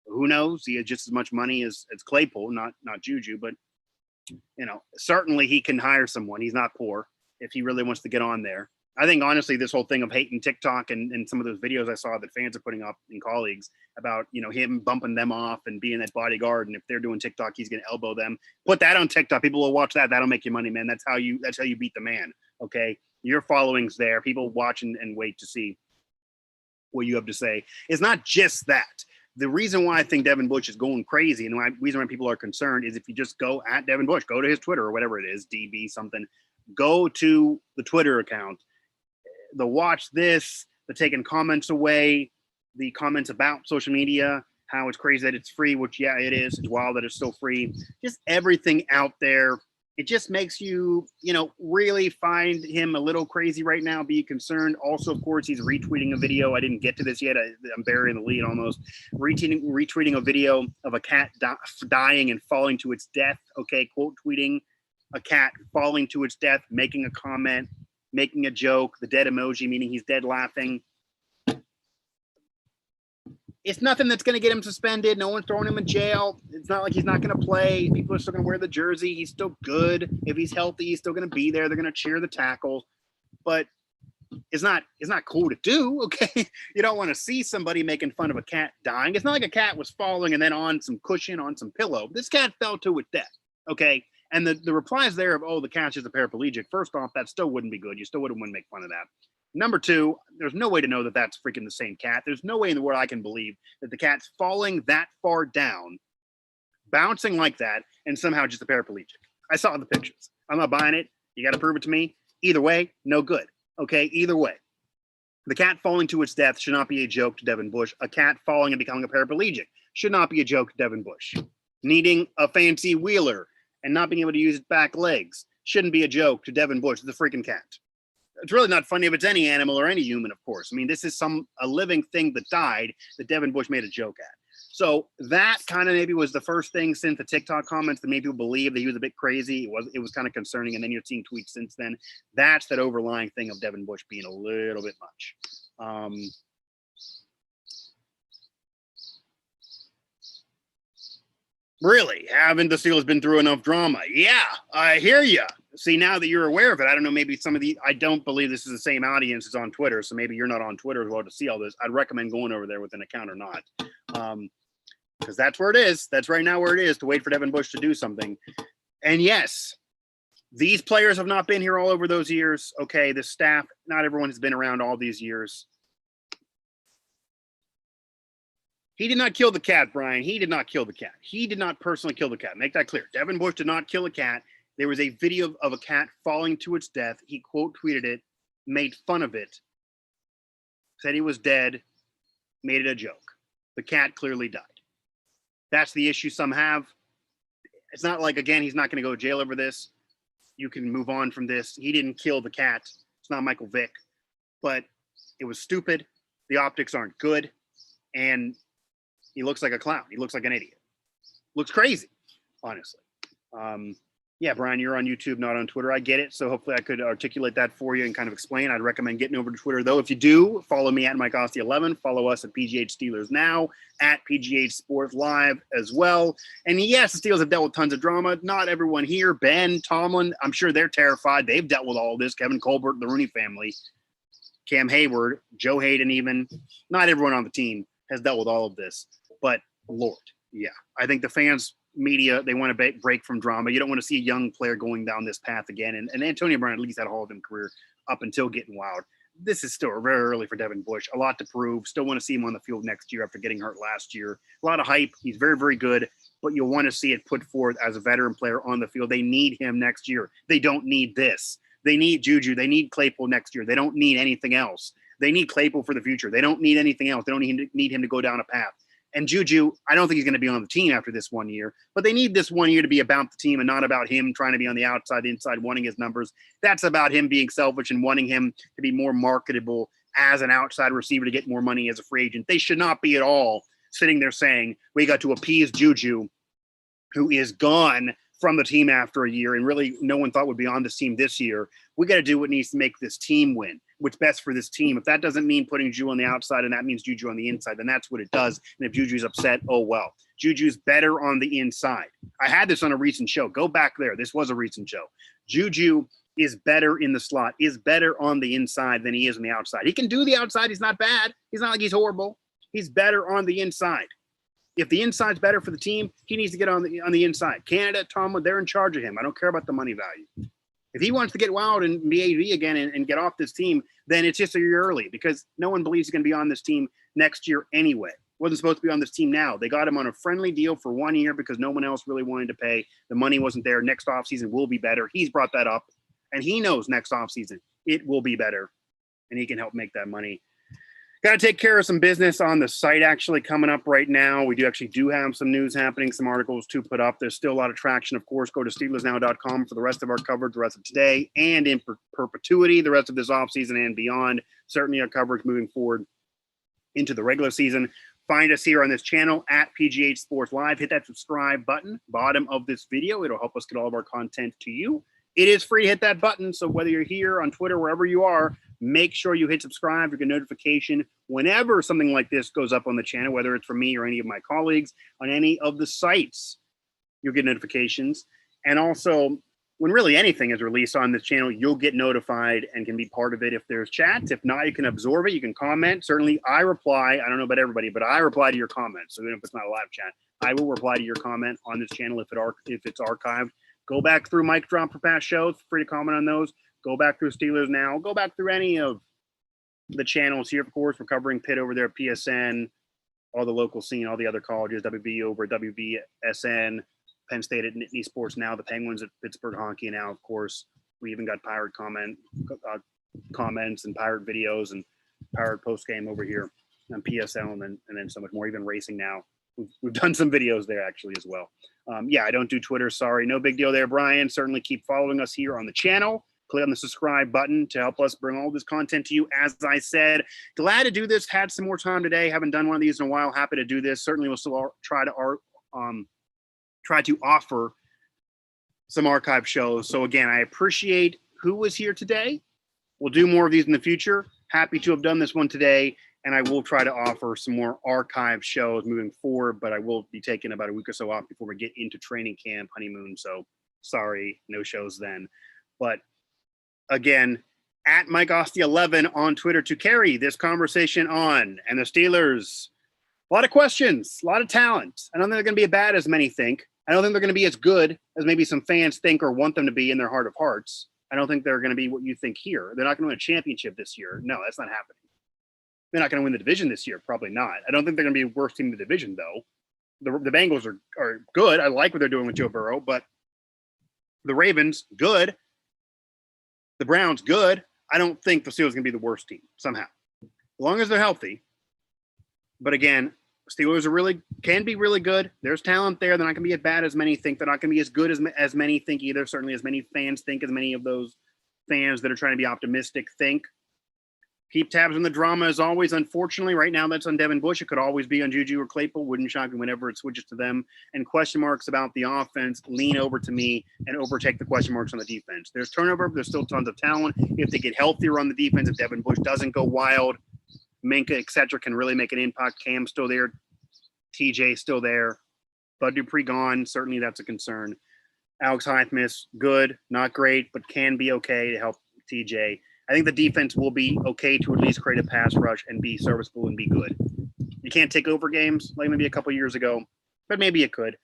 Who knows? He has just as much money as Claypool, not JuJu, but certainly he can hire someone. He's not poor if he really wants to get on there. I think honestly, this whole thing of hating TikTok and some of those videos I saw that fans are putting up and colleagues about, him bumping them off and being that bodyguard. And if they're doing TikTok, he's going to elbow them. Put that on TikTok. People will watch that. That'll make you money, man. That's how you beat the man. Okay. Your following's there. People watch and wait to see what you have to say. It's not just that. The reason why I think Devin Bush is going crazy and the reason why people are concerned is if you just go at Devin Bush, go to his Twitter or whatever it is, DB something, go to the Twitter account, the watch this, the taking comments away, the comments about social media, how it's crazy that it's free, which, yeah, it is. It's wild that it's still free. Just everything out there. It just makes you, really find him a little crazy right now, be concerned. Also, of course, he's retweeting a video. I didn't get to this yet. I'm burying the lead almost. Retweeting a video of a cat dying and falling to its death. Okay, quote tweeting a cat falling to its death, making a comment, making a joke, the dead emoji, meaning he's dead laughing. It's nothing that's going to get him suspended. No one's throwing him in jail. It's not like he's not going to play. People are still going to wear the jersey. He's still good. If he's healthy, he's still going to be there. They're going to cheer the tackle. But it's not cool to do, okay? You don't want to see somebody making fun of a cat dying. It's not like a cat was falling and then on some cushion, on some pillow. This cat fell to its death, okay? And the replies there of, oh, the cat's just a paraplegic. First off, that still wouldn't be good. You still wouldn't want to make fun of that. Number two, there's no way to know that that's freaking the same cat. There's no way in the world I can believe that the cat's falling that far down, bouncing like that, and somehow just a paraplegic. I saw the pictures. I'm not buying it. You got to prove it to me. Either way, no good. Okay, either way. The cat falling to its death should not be a joke to Devin Bush. A cat falling and becoming a paraplegic should not be a joke to Devin Bush. Needing a fancy wheeler and not being able to use its back legs shouldn't be a joke to Devin Bush. It's a freaking cat. It's really not funny if it's any animal or any human, of course. I mean, this is a living thing that died that Devin Bush made a joke at. So that kind of maybe was the first thing since the TikTok comments that made people believe that he was a bit crazy. It was kind of concerning. And then you're seeing tweets since then. That's that overlying thing of Devin Bush being a little bit much. Really? Haven't the Steelers been through enough drama? Yeah, I hear you. See, now that you're aware of it, I don't know, maybe I don't believe this is the same audience as on Twitter, so maybe you're not on Twitter as well to see all this. I'd recommend going over there with an account or not. Because that's where it is. That's right now where it is, to wait for Devin Bush to do something. And yes, these players have not been here all over those years. Okay, the staff, not everyone has been around all these years. He did not kill the cat, Brian. He did not kill the cat. He did not personally kill the cat. Make that clear. Devin Bush did not kill a cat. There was a video of a cat falling to its death. He quote tweeted it, made fun of it, said he was dead, made it a joke. The cat clearly died. That's the issue some have. It's not like, again, he's not going to go to jail over this. You can move on from this. He didn't kill the cat. It's not Michael Vick. But it was stupid. The optics aren't good. And he looks like a clown. He looks like an idiot. Looks crazy, honestly. Yeah, Brian, you're on YouTube, not on Twitter. I get it. So hopefully I could articulate that for you and kind of explain. I'd recommend getting over to Twitter, though. If you do, follow me at Mike Asti 11. Follow us at PGH Steelers Now, at PGH Sports Live as well. And yes, the Steelers have dealt with tons of drama. Not everyone here. Ben, Tomlin, I'm sure they're terrified. They've dealt with all this. Kevin Colbert, the Rooney family, Cam Hayward, Joe Hayden even. Not everyone on the team has dealt with all of this. But, Lord, yeah. I think the fans, media, they want to break from drama. You don't want to see a young player going down this path again. And Antonio Brown at least had a Hall of Fame career up until getting wild. This is still very early for Devin Bush. A lot to prove. Still want to see him on the field next year after getting hurt last year. A lot of hype. He's very, very good. But you'll want to see it put forth as a veteran player on the field. They need him next year. They don't need this. They need JuJu. They need Claypool next year. They don't need anything else. They need Claypool for the future. They don't need anything else. They don't need him to go down a path. And JuJu, I don't think he's going to be on the team after this 1 year, but they need this 1 year to be about the team and not about him trying to be on the outside, inside, wanting his numbers. That's about him being selfish and wanting him to be more marketable as an outside receiver to get more money as a free agent. They should not be at all sitting there saying, we got to appease JuJu, who is gone from the team after a year and really no one thought would be on this team this year. We got to do what needs to make this team win, what's best for this team. If that doesn't mean putting JuJu on the outside and that means JuJu on the inside, then that's what it does. And if JuJu's upset, oh well. JuJu's better on the inside. I had this on a recent show. Go back there. This was a recent show. JuJu is better in the slot, is better on the inside than he is on the outside. He can do the outside. He's not bad. He's not like he's horrible. He's better on the inside. If the inside's better for the team, he needs to get on the inside. Canada, Tomlin, they're in charge of him. I don't care about the money value. If he wants to get wild and be AV again and get off this team, then it's just a year early because no one believes he's going to be on this team next year anyway. Wasn't supposed to be on this team now. They got him on a friendly deal for 1 year because no one else really wanted to pay. The money wasn't there. Next offseason will be better. He's brought that up, and he knows next offseason it will be better, and he can help make that money. Got to take care of some business on the site actually coming up right now. We do have some news happening, some articles to put up. There's still a lot of traction. Of course, go to SteelersNow.com for the rest of our coverage, the rest of today, and in perpetuity, the rest of this offseason and beyond. Certainly our coverage moving forward into the regular season. Find us here on this channel at PGH Sports Live. Hit that subscribe button, bottom of this video. It'll help us get all of our content to you. It is free to hit that button. So whether you're here on Twitter, wherever you are, make sure you hit subscribe. You get notification whenever something like this goes up on the channel, whether it's from me or any of my colleagues on any of the sites, you'll get notifications. And also, when really anything is released on this channel, you'll get notified and can be part of it if there's chats. If not, you can absorb it. You can comment. Certainly, I reply. I don't know about everybody, but I reply to your comments. So even if it's not a live chat, I will reply to your comment on this channel if it's archived. Go back through Mic Drop for past shows. Free to comment on those. Go back through Steelers Now. Go back through any of the channels here. Of course, we're covering Pitt over there at PSN, all the local scene, all the other colleges, WB over at WBSN, Penn State at Nittany Sports Now, the Penguins at Pittsburgh Hockey Now. Of course, we even got Pirate comments and Pirate videos and Pirate post game over here on PSL, and then so much more. Even Racing Now. We've done some videos there actually as well. Yeah, I don't do Twitter. Sorry, no big deal there, Brian. Certainly keep following us here on the channel. Click on the subscribe button to help us bring all this content to you. As I said, glad to do this. Had some more time today. Haven't done one of these in a while. Happy to do this. Certainly, we'll still try to offer some archive shows. So again, I appreciate who was here today. We'll do more of these in the future. Happy to have done this one today. And I will try to offer some more archive shows moving forward, but I will be taking about a week or so off before we get into training camp, honeymoon. So sorry, no shows then. But again, at Mike Asti 11 on Twitter to carry this conversation on. And the Steelers, a lot of questions, a lot of talent. I don't think they're going to be as bad as many think. I don't think they're going to be as good as maybe some fans think or want them to be in their heart of hearts. I don't think they're going to be what you think here. They're not going to win a championship this year. No, that's not happening. They're not going to win the division this year. Probably not. I don't think they're going to be the worst team in the division, though. The Bengals are good. I like what they're doing with Joe Burrow, but the Ravens, good. The Browns, good. I don't think the Steelers are going to be the worst team somehow, as long as they're healthy. But again, Steelers can be really good. There's talent there. They're not going to be as bad as many think. They're not going to be as good as many think either. Certainly as many fans think, as many of those fans that are trying to be optimistic think. Keep tabs on the drama as always. Unfortunately, right now that's on Devin Bush. It could always be on JuJu or Claypool. Wouldn't shock me whenever it switches to them. And question marks about the offense lean over to me and overtake the question marks on the defense. There's turnover. There's still tons of talent. If they get healthier on the defense, if Devin Bush doesn't go wild, Minka, etc., can really make an impact. Cam's still there. TJ still there. Bud Dupree gone. Certainly that's a concern. Alex Highsmith, good, not great, but can be okay to help TJ. I think the defense will be okay to at least create a pass rush and be serviceable and be good. You can't take over games like maybe a couple years ago, but maybe it could.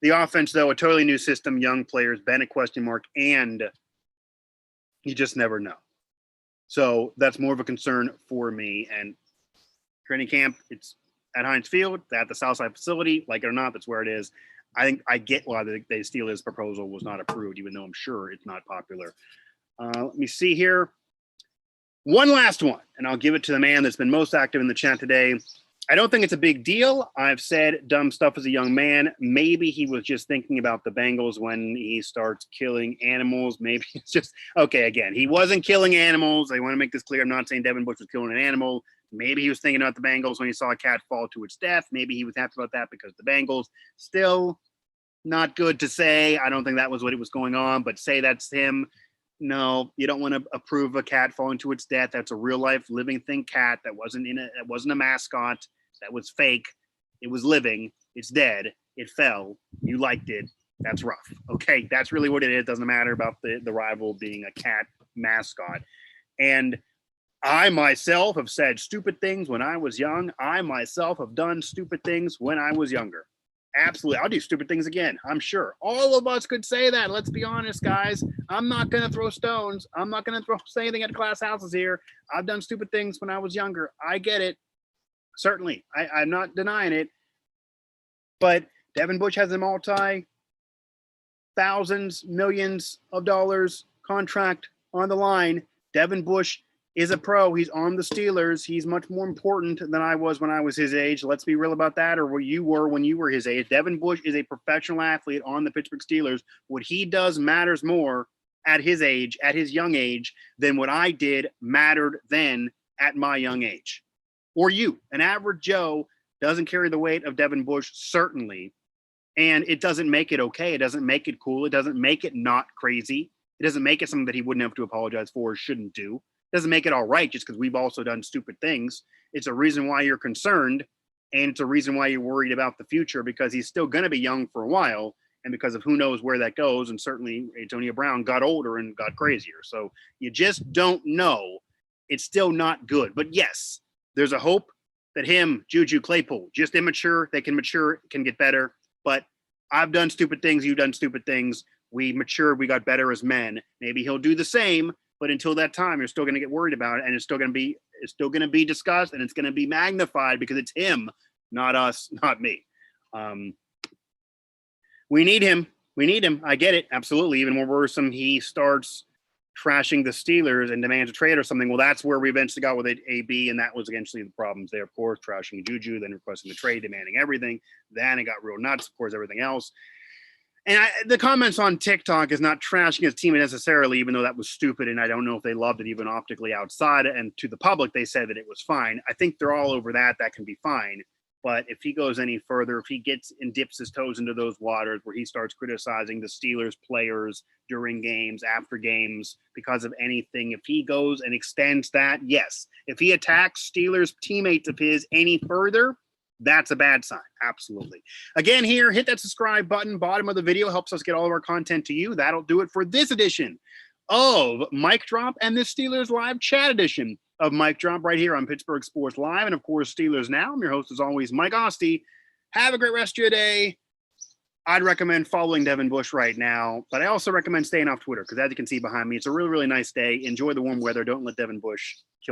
The offense, though, a totally new system, young players, been a question mark, and you just never know. So that's more of a concern for me. And training camp, it's at Heinz Field, at the Southside facility. Like it or not, that's where it is. I think I get why the Steelers proposal was not approved, even though I'm sure it's not popular. Let me see here. One last one, and I'll give it to the man that's been most active in the chat today. I don't think it's a big deal. I've said dumb stuff as a young man. Maybe he was just thinking about the Bengals when he starts killing animals. Maybe it's just, okay, again, he wasn't killing animals. I want to make this clear. I'm not saying Devin Bush was killing an animal. Maybe he was thinking about the Bengals when he saw a cat fall to its death. Maybe he was happy about that because the Bengals still, Not good to say. I don't think that was what it was going on, but say that's him. No, you don't want to approve a cat falling to its death. That's a real life living thing cat that wasn't a mascot. That was fake. It was living. It's dead. It fell. You liked it. That's rough. Okay, that's really what it is. Doesn't matter about the rival being a cat mascot. And I myself have said stupid things when I was young. I myself have done stupid things when I was younger. Absolutely. I'll do stupid things again. I'm sure all of us could say that. Let's be honest, guys. I'm not going to throw stones. I'm not going to say anything at class houses here. I've done stupid things when I was younger. I get it. Certainly. I'm not denying it. But Devin Bush has a multi-thousands, millions of dollars contract on the line. Devin Bush is a pro. He's on the Steelers. He's much more important than I was when I was his age. Let's be real about that, or where you were when you were his age. Devin Bush is a professional athlete on the Pittsburgh Steelers. What he does matters more at his age, at his young age, than what I did mattered then at my young age. Or you, an average Joe, doesn't carry the weight of Devin Bush, certainly. And it doesn't make it okay. It doesn't make it cool. It doesn't make it not crazy. It doesn't make it something that he wouldn't have to apologize for or shouldn't do. Doesn't make it all right just because we've also done stupid things. It's a reason why you're concerned, and it's a reason why you're worried about the future, because he's still going to be young for a while, and because of who knows where that goes. And certainly Antonio Brown got older and got crazier. So you just don't know. It's still not good. But yes, there's a hope that him, JuJu, Claypool, just immature. They can mature, can get better. But I've done stupid things. You've done stupid things. We matured. We got better as men. Maybe he'll do the same. But until that time, you're still going to get worried about it, and it's still going to be discussed, and it's going to be magnified because it's him, not us, not me. We need him. We need him. I get it. Absolutely. Even more worrisome, he starts trashing the Steelers and demands a trade or something. Well, that's where we eventually got with AB, and that was eventually the problems there, of course, trashing JuJu, then requesting the trade, demanding everything. Then it got real nuts, of course, everything else. And the comments on TikTok is not trashing his team necessarily, even though that was stupid, and I don't know if they loved it even optically outside. And to the public, they said that it was fine. I think they're all over that. That can be fine. But if he goes any further, if he gets and dips his toes into those waters where he starts criticizing the Steelers players during games, after games, because of anything, if he goes and extends that, yes. If he attacks Steelers teammates of his any further, that's a bad sign. Absolutely. Again, here, hit that subscribe button, bottom of the video, helps us get all of our content to you. That'll do it for this edition of Mic Drop and this Steelers Live Chat edition of Mic Drop right here on Pittsburgh Sports Live. And of course, Steelers Now. I'm your host, as always, Mike Asti. Have a great rest of your day. I'd recommend following Devin Bush right now, but I also recommend staying off Twitter because, as you can see behind me, it's a really, really nice day. Enjoy the warm weather. Don't let Devin Bush kill you.